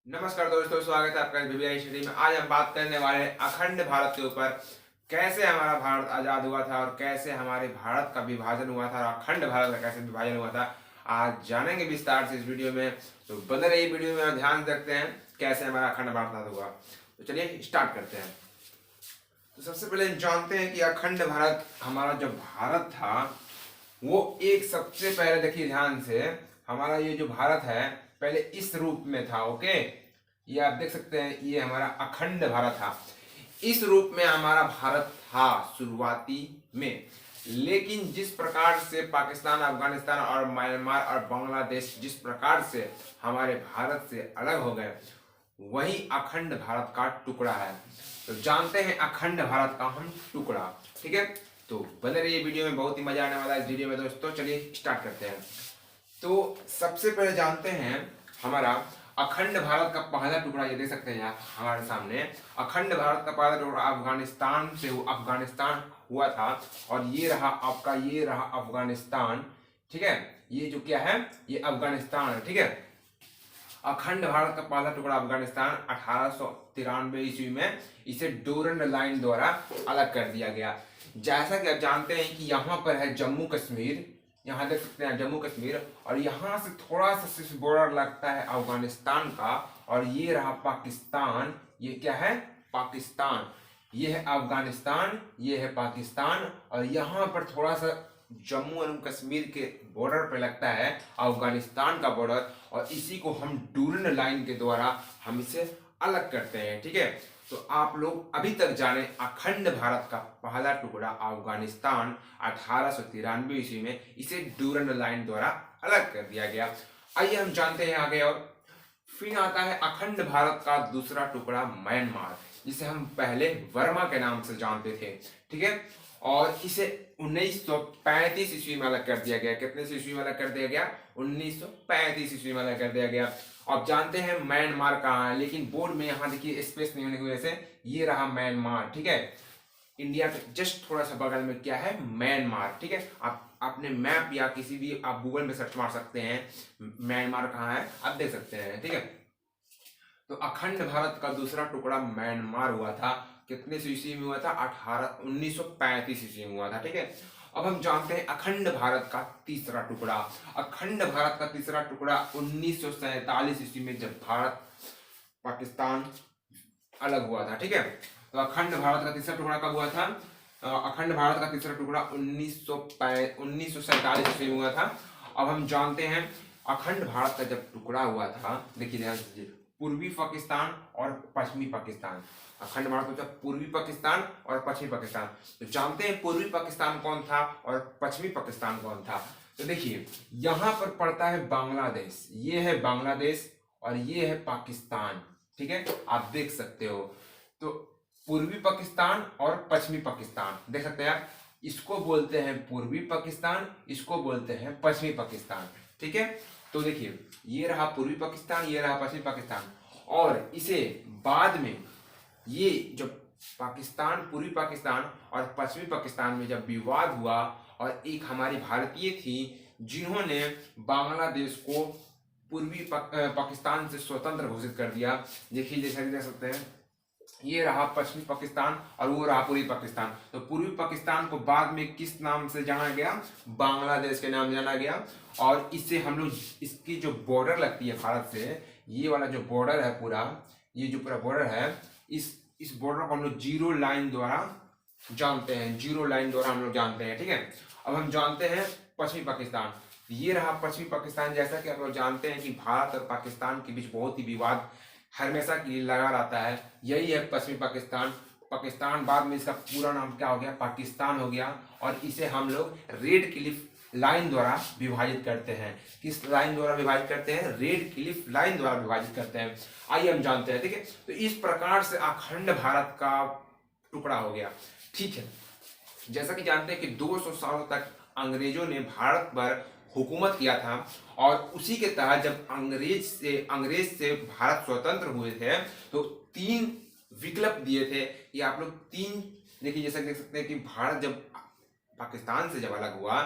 नमस्कार दोस्तों, स्वागत है आपका बीबीआई स्टडी में। आज हम बात करने वाले हैं अखंड भारत के ऊपर। कैसे हमारा भारत आजाद हुआ था और कैसे हमारे भारत का विभाजन हुआ था और अखंड भारत का कैसे विभाजन हुआ था, आज जानेंगे विस्तार से इस वीडियो में। तो बने रहिए वीडियो में और ध्यान से देखते हैं कैसे हमारा अखंड भारत आजाद हुआ। तो चलिए स्टार्ट करते हैं। तो सबसे पहले जानते हैं कि अखंड भारत, हमारा जो भारत था वो एक, सबसे पहले देखिए ध्यान से, हमारा ये जो भारत है पहले इस रूप में था। ओके, ये आप देख सकते हैं, ये हमारा अखंड भारत था। इस रूप में हमारा भारत था शुरुआती में। लेकिन जिस प्रकार से पाकिस्तान, अफगानिस्तान और म्यांमार और बांग्लादेश जिस प्रकार से हमारे भारत से अलग हो गए, वही अखंड भारत का टुकड़ा है। तो जानते हैं अखंड भारत का हम टुकड़ा। ठीक है, तो बने रहिए वीडियो में, बहुत ही मजा आने वाला है इस वीडियो में दोस्तों। चलिए स्टार्ट करते हैं। तो सबसे पहले जानते हैं हमारा अखंड भारत का पहला टुकड़ा, ये देख सकते हैं आप हमारे सामने। अखंड भारत का पहला टुकड़ा अफगानिस्तान से अफगानिस्तान हुआ था, और ये रहा आपका, ये रहा अफगानिस्तान। ठीक है, ये जो क्या है, ये अफगानिस्तान है। ठीक है, अखंड भारत का पहला टुकड़ा अफगानिस्तान 1893 ईस्वी में इसे डोरंड लाइन द्वारा अलग कर दिया गया। जैसा कि आप जानते हैं कि यहाँ पर है जम्मू कश्मीर, यहाँ देख सकते हैं जम्मू कश्मीर, और यहाँ से थोड़ा सा सिर्फ बॉर्डर लगता है अफगानिस्तान का, और ये रहा पाकिस्तान। ये क्या है, पाकिस्तान। ये है अफगानिस्तान, ये है पाकिस्तान, और यहाँ पर थोड़ा सा जम्मू एवं कश्मीर के बॉर्डर पे लगता है अफगानिस्तान का बॉर्डर, और इसी को हम डूरंड लाइन के द्वारा हम इसे अलग करते हैं। ठीक है, तो आप लोग अभी तक जाने अखंड भारत का पहला टुकड़ा अफगानिस्तान 1893 ईस्वी में इसे डूरंड लाइन द्वारा अलग कर दिया गया। आइए हम जानते हैं आगे। और फिर आता है अखंड भारत का दूसरा टुकड़ा म्यांमार, जिसे हम पहले वर्मा के नाम से जानते थे। ठीक है, और इसे 1935 ईस्वी में अलग कर दिया गया। कितने ईस्वी में अलग कर दिया गया, 1935 ईस्वी में अलग कर दिया गया। अब जानते हैं म्यांमार कहाँ है, लेकिन बोर्ड में यहाँ देखिए स्पेस नहीं होने की वजह से ये रहा म्यांमार। ठीक है, इंडिया के जस्ट थोड़ा सा बगल में क्या है, म्यांमार। ठीक है, आप अपने मैप या किसी भी आप गूगल में सर्च मार सकते हैं म्यांमार कहाँ है, आप देख सकते हैं। ठीक है, तो अखंड भारत का दूसरा टुकड़ा म्यांमार हुआ था। कितने ईस्वी में हुआ था, 1935 ईस्वी में हुआ था। ठीक है, अब हम जानते हैं अखंड भारत का तीसरा टुकड़ा। अखंड भारत का तीसरा टुकड़ा 1947 ईस्वी में, जब भारत पाकिस्तान अलग हुआ था। ठीक है, तो अखंड भारत का तीसरा टुकड़ा कब हुआ था, अखंड भारत का तीसरा टुकड़ा 1947 ईस्वी में हुआ था। अब हम जानते हैं अखंड भारत का जब टुकड़ा हुआ था, देखिए ध्यान दीजिए, पूर्वी पाकिस्तान और पश्चिमी पाकिस्तान। अखंड भारत होता है पूर्वी पाकिस्तान और पश्चिमी पाकिस्तान। तो जानते हैं पूर्वी पाकिस्तान कौन था और पश्चिमी पाकिस्तान कौन था। तो देखिए यहाँ पर पड़ता है बांग्लादेश, ये है बांग्लादेश और ये है पाकिस्तान। ठीक है, आप देख सकते हो। तो पूर्वी पाकिस्तान और पश्चिमी पाकिस्तान देख सकते हैं आप, इसको बोलते हैं पूर्वी पाकिस्तान, इसको बोलते हैं पश्चिमी पाकिस्तान। ठीक है, तो देखिए ये रहा पूर्वी पाकिस्तान, ये रहा पश्चिमी पाकिस्तान, और इसे बाद में ये जब पाकिस्तान, पूर्वी पाकिस्तान और पश्चिमी पाकिस्तान में जब विवाद हुआ, और एक हमारी भारतीय थी जिन्होंने बांग्लादेश को पूर्वी पाकिस्तान से स्वतंत्र घोषित कर दिया। देखिए जैसा कि देख सकते हैं, ये रहा पश्चिमी पाकिस्तान और वो रहा पूर्वी पाकिस्तान। तो पूर्वी पाकिस्तान को बाद में किस नाम से जाना गया, बांग्लादेश के नाम जाना गया। और इससे हम लोग, इसकी जो बॉर्डर लगती है भारत से, ये वाला जो बॉर्डर है पूरा, ये जो पूरा बॉर्डर है, इस बॉर्डर को हम लोग जीरो लाइन द्वारा जानते हैं, जीरो लाइन द्वारा हम लोग जानते हैं। ठीक है, अब हम जानते हैं पश्चिमी पाकिस्तान। ये रहा पश्चिमी पाकिस्तान। जैसा कि आप लोग जानते हैं कि भारत और पाकिस्तान के बीच बहुत ही विवाद हमेशा के लिए लगा रहता है, यही है पश्चिमी पाकिस्तान। पाकिस्तान बाद में इसका पूरा नाम क्या हो गया, पाकिस्तान हो गया, और इसे हम लोग रेड क्लिफ लाइन द्वारा विभाजित करते हैं। किस लाइन द्वारा विभाजित करते हैं, रेड क्लिफ लाइन द्वारा विभाजित करते हैं। आइए हम जानते हैं। ठीक है, तो इस प्रकार से अखंड भारत का टुकड़ा हो गया। ठीक है, जैसा कि जानते हैं कि 200 सालों तक अंग्रेजों ने भारत पर हुकूमत किया था, और उसी के तहत जब अंग्रेज से भारत स्वतंत्र हुए थे, तो 3 विकल्प दिए थे। ये आप लोग 3 देखिए, जैसा देख सकते हैं कि भारत जब पाकिस्तान से जब अलग हुआ,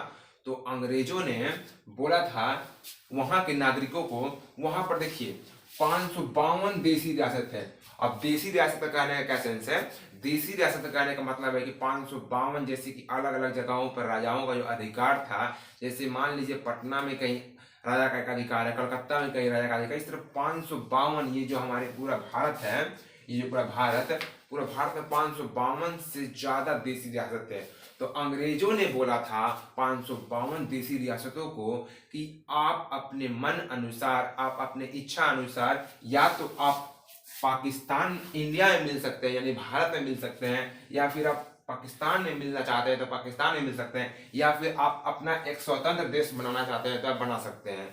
तो अंग्रेजों ने बोला था वहां के नागरिकों को, वहां पर देखिए 552 देसी रियासत है। अब देसी रियासत का कहने का क्या सेंस है, देसी रियासत का कहने का मतलब है कि 552 जैसे कि अलग अलग जगहों पर राजाओं का जो अधिकार था, जैसे मान लीजिए पटना में कहीं राजा का एक अधिकार है, कलकत्ता में कहीं राजा का अधिकार, इस तरह 552 ये जो हमारे पूरा भारत है, ये जो पूरा भारत में 552 से ज्यादा देसी रियासत है। तो अंग्रेजों ने बोला था 552 देसी रियासतों को कि आप अपने मन अनुसार, आप अपने इच्छा अनुसार या तो आप पाकिस्तान इंडिया में मिल सकते हैं यानी भारत में मिल सकते हैं, या फिर आप पाकिस्तान में मिलना चाहते हैं तो पाकिस्तान में मिल सकते हैं, या फिर आप अपना एक स्वतंत्र देश बनाना चाहते हैं तो आप बना सकते हैं।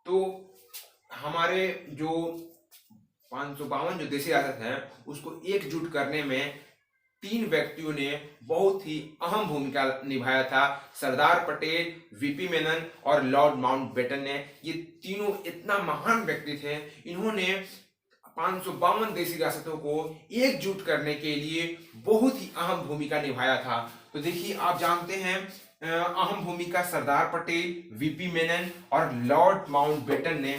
तो हमारे जो 552 जो देशी रियासत है उसको एकजुट करने में 3 व्यक्तियों ने बहुत ही अहम भूमिका निभाया था। सरदार पटेल, वीपी मेनन और लॉर्ड माउंटबेटन ने। ये तीनों इतना महान व्यक्ति थे, इन्होंने 552 देशी रियासतों को एकजुट करने के लिए बहुत ही अहम भूमिका निभाया था। तो देखिए, आप जानते हैं अहम भूमिका सरदार पटेल, वीपी मेनन और लॉर्ड माउंटबेटन ने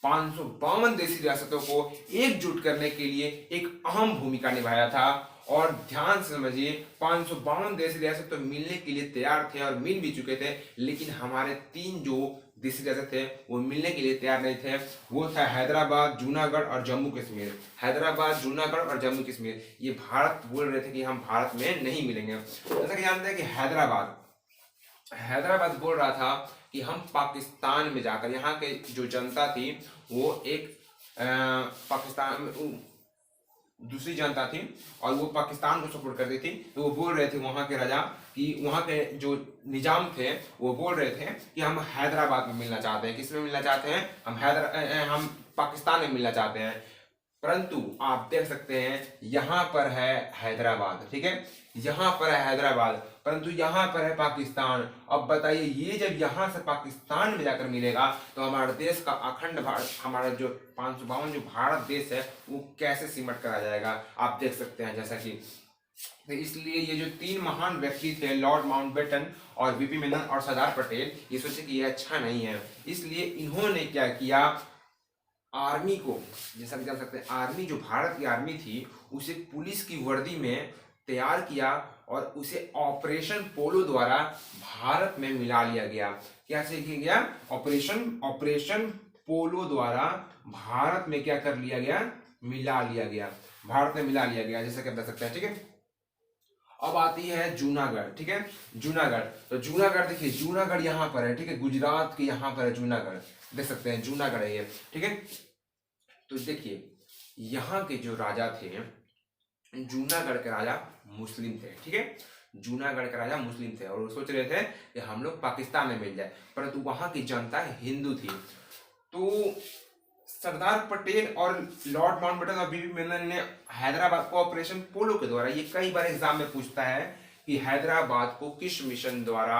552 देशी रियासतों को एकजुट करने के लिए एक अहम भूमिका निभाया था। और ध्यान से समझिए, 552 देशी रियासत तो मिलने के लिए तैयार थे और मिल भी चुके थे, लेकिन हमारे 3 जो देशी रियासत थे वो मिलने के लिए तैयार नहीं थे। वो था हैदराबाद, जूनागढ़ और जम्मू कश्मीर। हैदराबाद, जूनागढ़ और जम्मू कश्मीर ये भारत बोल रहे थे कि हम भारत में नहीं मिलेंगे। जैसा कि जानते हैं कि हैदराबाद बोल रहा था कि हम पाकिस्तान में जाकर, यहाँ के जो जनता थी वो एक पाकिस्तान दूसरी जनता थी और वो पाकिस्तान को सपोर्ट करती थी, तो वो बोल रहे थे वहाँ के राजा कि वहाँ के जो निजाम थे वो बोल रहे थे कि हम हैदराबाद में मिलना चाहते हैं। किस में मिलना चाहते हैं? हम पाकिस्तान में मिलना चाहते हैं। परंतु आप देख सकते हैं यहाँ पर है हैदराबाद, ठीक है, यहाँ पर है हैदराबाद, परंतु यहाँ पर है पाकिस्तान। अब बताइए, ये जब यहाँ से पाकिस्तान में जाकर मिलेगा तो हमारे देश का अखंड भारत, हमारा जो 552 जो भारत देश है वो कैसे सिमट कर आ जाएगा, आप देख सकते हैं। जैसा कि तो इसलिए ये जो 3 महान व्यक्ति थे, लॉर्ड माउंटबेटन और वीपी मेनन और सरदार पटेल, ये सोचे कि ये अच्छा नहीं है, इसलिए इन्होंने क्या किया, आर्मी को, जैसा कि जान सकते हैं, आर्मी जो भारत की आर्मी थी उसे पुलिस की वर्दी में तैयार किया और उसे ऑपरेशन पोलो द्वारा भारत में मिला लिया गया। क्या किया गया? ऑपरेशन पोलो द्वारा भारत में क्या कर लिया गया? मिला लिया गया, भारत में मिला लिया गया, जैसा कि आप देख सकते हैं, ठीक है। अब आती है जूनागढ़, ठीक है, जूनागढ़। तो जूनागढ़ देखिए, जूनागढ़ यहाँ पर है, ठीक है, गुजरात के यहाँ पर है जूनागढ़, देख सकते हैं, जूनागढ़ है ये, ठीक है। तो देखिए, यहाँ के जो राजा थे, जूनागढ़ के राजा मुस्लिम थे, ठीक है, जूनागढ़ के राजा मुस्लिम थे और वो सोच रहे थे कि हम लोग पाकिस्तान में मिल जाए, परंतु वहां की जनता हिंदू थी। तो सरदार पटेल और लॉर्ड माउंटबेटन और बीबी मेनन ने हैदराबाद को ऑपरेशन पोलो के द्वारा, ये कई बार एग्जाम में पूछता है कि हैदराबाद को किस मिशन द्वारा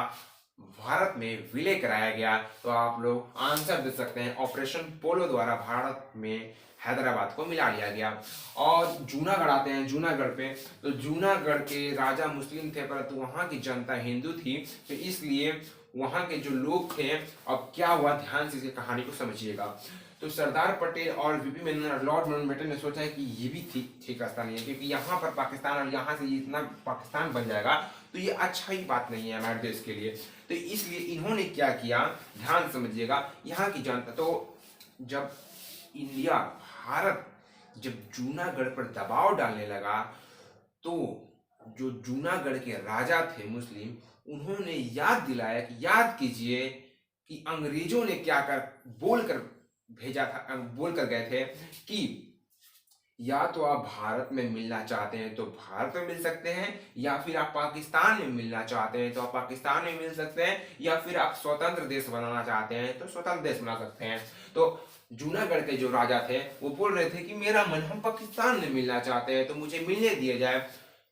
भारत में विलय कराया गया, तो आप लोग आंसर दे सकते हैं, ऑपरेशन पोलो द्वारा भारत में हैदराबाद को मिला लिया गया। और जूनागढ़ आते हैं, जूनागढ़ पे, तो जूनागढ़ के राजा मुस्लिम थे परंतु वहां की जनता हिंदू थी, तो इसलिए वहां के जो लोग थे, अब क्या हुआ, ध्यान से इस कहानी को समझिएगा। तो सरदार पटेल और वीपी मेनन और लॉर्ड माउंटबेटन ने सोचा है कि ये भी ठीक रास्ता नहीं है, क्योंकि यहाँ पर पाकिस्तान और यहाँ से इतना पाकिस्तान बन जाएगा तो ये अच्छा ही बात नहीं है हमारे देश के लिए। तो इसलिए इन्होंने क्या किया, ध्यान समझिएगा, यहाँ की जनता, तो जब इंडिया, भारत जब जूनागढ़ पर दबाव डालने लगा, तो जो जूनागढ़ के राजा थे मुस्लिम, उन्होंने याद दिलाया कि याद कीजिए कि अंग्रेजों ने क्या बोलकर भेजा था, बोलकर गए थे कि या तो आप भारत में मिलना चाहते हैं तो भारत में मिल सकते हैं, या फिर आप पाकिस्तान में मिलना चाहते हैं तो आप पाकिस्तान में मिल सकते हैं, या फिर आप स्वतंत्र देश बनाना चाहते हैं तो स्वतंत्र देश बना सकते हैं। तो जूनागढ़ के जो राजा थे वो बोल रहे थे कि मेरा मन, हम पाकिस्तान में मिलना चाहते हैं तो मुझे मिलने दिया जाए।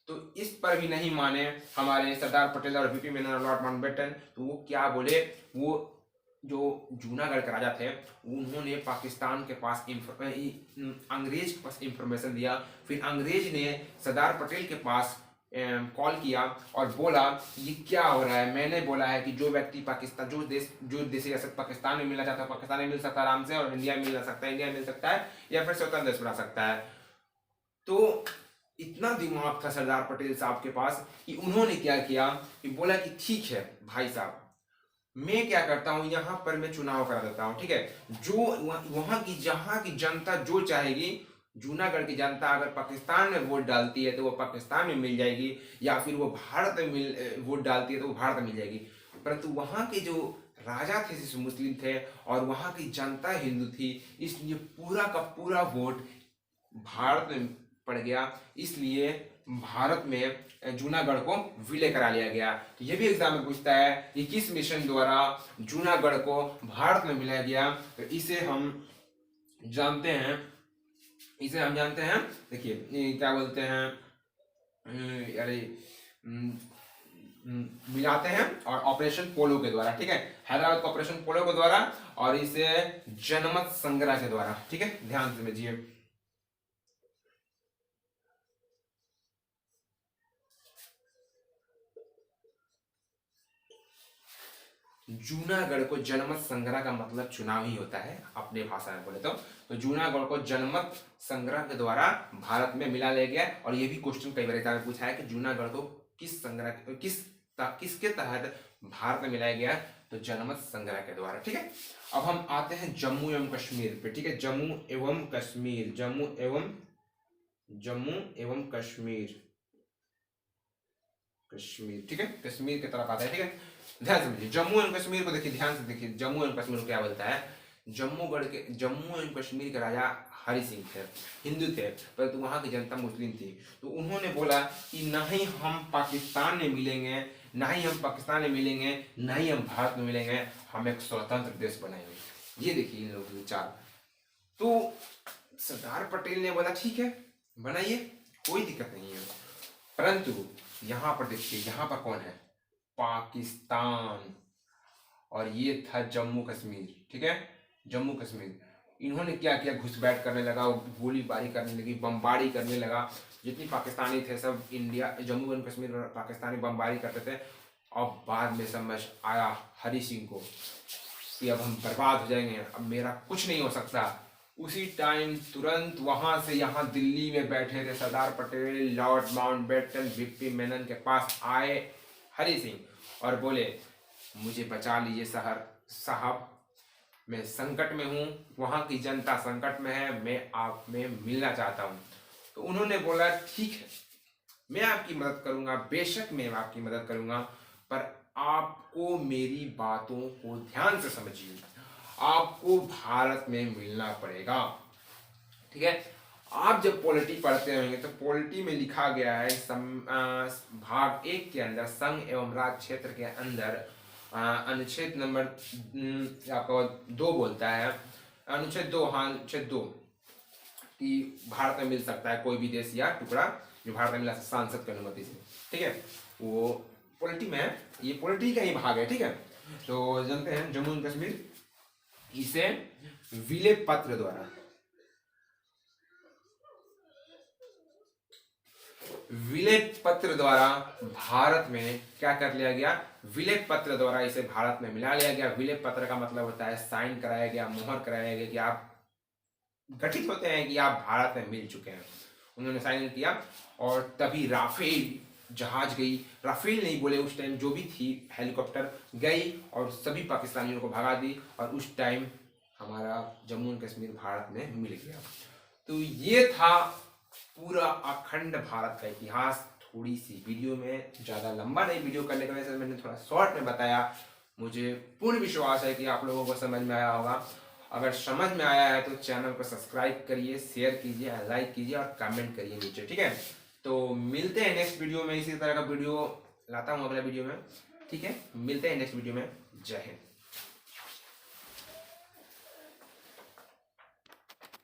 तो इस पर भी नहीं माने हमारे सरदार पटेल और वीपी मेनन और लॉर्ड माउंटबेटन। तो वो क्या बोले, वो जो जूनागढ़ के राजा थे उन्होंने पाकिस्तान के पास अंग्रेज के पास इंफॉर्मेशन दिया, फिर अंग्रेज ने सरदार पटेल के पास कॉल किया और बोला ये क्या हो रहा है। मैंने बोला है कि जो व्यक्ति पाकिस्तान जो देश रियासत पाकिस्तान में मिलना चाहता है पाकिस्तान में मिल सकता है आराम से, और इंडिया में मिल सकता है इंडिया में मिल सकता है, या फिर स्वतंत्र देश बना सकता है। तो इतना दिमाग था सरदार पटेल साहब के पास कि उन्होंने क्या किया कि बोला कि ठीक है भाई साहब, मैं क्या करता हूं, यहां पर मैं चुनाव करा देता हूं, ठीक है। जो वहां की जहां की जनता जो चाहेगी, जूनागढ़ की जनता अगर पाकिस्तान में वोट डालती है तो वो पाकिस्तान में मिल जाएगी, या फिर वो भारत में वोट डालती है तो वो भारत में मिल जाएगी। परंतु वहां के जो राजा थे जिस मुस्लिम थे और वहां की जनता हिंदू थी, इसलिए पूरा का पूरा वोट भारत में पड़ गया। इसलिए भारत में जूनागढ़ को विलय करा लिया गया। तो ये भी एग्जाम में पूछता है कि किस मिशन द्वारा जूनागढ़ को भारत में मिलाया गया। तो इसे हम जानते हैं, देखिए क्या बोलते हैं, अरे मिलाते हैं और ऑपरेशन पोलो के द्वारा, ठीक है। हैदराबाद को ऑपरेशन पोलो के द्वारा और इसे जनमत संग्रह के द्वारा, ठीक है। ध्यान से समझिए। जूनागढ़ को जनमत संग्रह का मतलब चुनाव ही होता है अपने भाषा में बोले तो जूनागढ़ को जनमत संग्रह के द्वारा भारत में मिला लिया गया। और ये भी क्वेश्चन कई बार एग्जाम में पूछा है कि जूनागढ़ को किसके तहत भारत में मिलाया गया, तो जनमत संग्रह के द्वारा, ठीक है। अब हम आते हैं जम्मू एवं कश्मीर पे, ठीक है। जम्मू एवं कश्मीर, ठीक है, कश्मीर की तरफ आता है, ठीक है। ध्यान से समझिए जम्मू एंड कश्मीर को, देखिए ध्यान से देखिए जम्मू एंड कश्मीर को क्या बोलता है। जम्मू एंड कश्मीर के राजा हरि सिंह थे, हिंदू थे, परंतु वहां की जनता मुस्लिम थी। तो उन्होंने बोला कि ना ही हम पाकिस्तान में मिलेंगे, ना ही हम भारत में मिलेंगे, हम एक स्वतंत्र देश बनाएंगे। ये देखिए इन लोगों के विचार। तो सरदार पटेल ने बोला ठीक है बनाइए, कोई दिक्कत नहीं है। परंतु यहां पर देखिए, यहां पर कौन है, पाकिस्तान, और ये था जम्मू कश्मीर, ठीक है। जम्मू कश्मीर इन्होंने क्या किया, घुसपैठ करने लगा, गोलीबारी करने लगी, बमबारी करने लगा। जितनी पाकिस्तानी थे सब इंडिया, जम्मू एंड कश्मीर और पाकिस्तानी बमबारी करते थे। अब बाद में समझ आया हरि सिंह को कि अब हम बर्बाद हो जाएंगे, अब मेरा कुछ नहीं हो सकता। उसी टाइम तुरंत वहां से यहाँ दिल्ली में बैठे थे Sardar Patel, lord Mountbatten, VP Menon के पास आए हरि सिंह और बोले मुझे बचा लीजिए साहब, मैं संकट में हूँ, वहाँ की जनता संकट में है, मैं आप में मिलना चाहता हूँ। तो उन्होंने बोला ठीक है मैं आपकी मदद करूंगा, बेशक मैं आपकी मदद करूंगा, पर आपको मेरी बातों को ध्यान से समझिए, आपको भारत में मिलना पड़ेगा, ठीक है। आप जब पॉलिटी पढ़ते होंगे तो पॉलिटी में लिखा गया है भाग 1 के अंदर संघ एवं राज्य क्षेत्र के अंदर अनुच्छेद नंबर आपका 2 बोलता है, अनुच्छेद 2 कि भारत में मिल सकता है कोई भी देश या टुकड़ा जो भारत में मिला सांसद की अनुमति से, ठीक है। वो पॉलिटी में है, ये पॉलिटी का ही भाग है, ठीक है। तो जानते हैं जम्मू एंड कश्मीर इसे विलय पत्र द्वारा भारत में क्या कर लिया गया, विलय पत्र द्वारा इसे भारत में मिला लिया गया। विलय पत्र का मतलब होता है साइन कराया गया, मोहर कराया गया कि आप गठित होते हैं कि आप भारत में मिल चुके हैं। उन्होंने साइन किया और तभी राफेल जहाज गई, राफेल नहीं बोले उस टाइम, जो भी थी हेलीकॉप्टर गई और सभी पाकिस्तानियों को भगा दी, और उस टाइम हमारा जम्मू एंड कश्मीर भारत में मिल गया। तो ये था पूरा अखंड भारत का इतिहास, थोड़ी सी वीडियो में, ज़्यादा लंबा नहीं वीडियो करने की वजह से मैंने थोड़ा शॉर्ट में बताया। मुझे पूर्ण विश्वास है कि आप लोगों को समझ में आया होगा। अगर समझ में आया है तो चैनल को सब्सक्राइब करिए, शेयर कीजिए, लाइक कीजिए और कमेंट करिए नीचे, ठीक है। तो मिलते हैं नेक्स्ट वीडियो में, इसी तरह का वीडियो लाता हूँ अगले वीडियो में, ठीक है। मिलते हैं नेक्स्ट वीडियो में, जय हिंद।